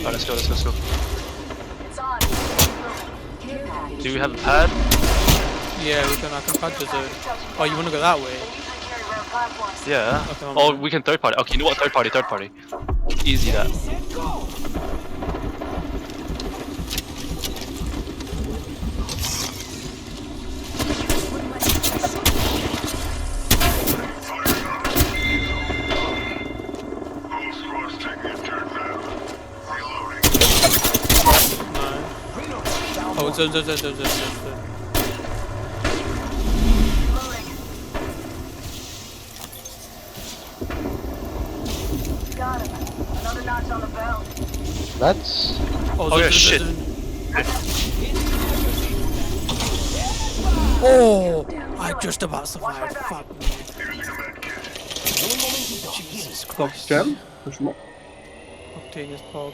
Alright, let's go, let's go, let's go. It's on. Do we have a pad? Yeah, we can. I can pad the zone. Oh, you wanna go that way? Yeah. Okay, Oh, man. we can third party. Okay, you know what? Third party, third party. Easy that. Oh, zone. Got him. Another notch on the belt. That's Oh, yeah, shit. Oh, I just about survived. Fuck me. Jesus Top Christ. scan. Push him up. Octane is pog.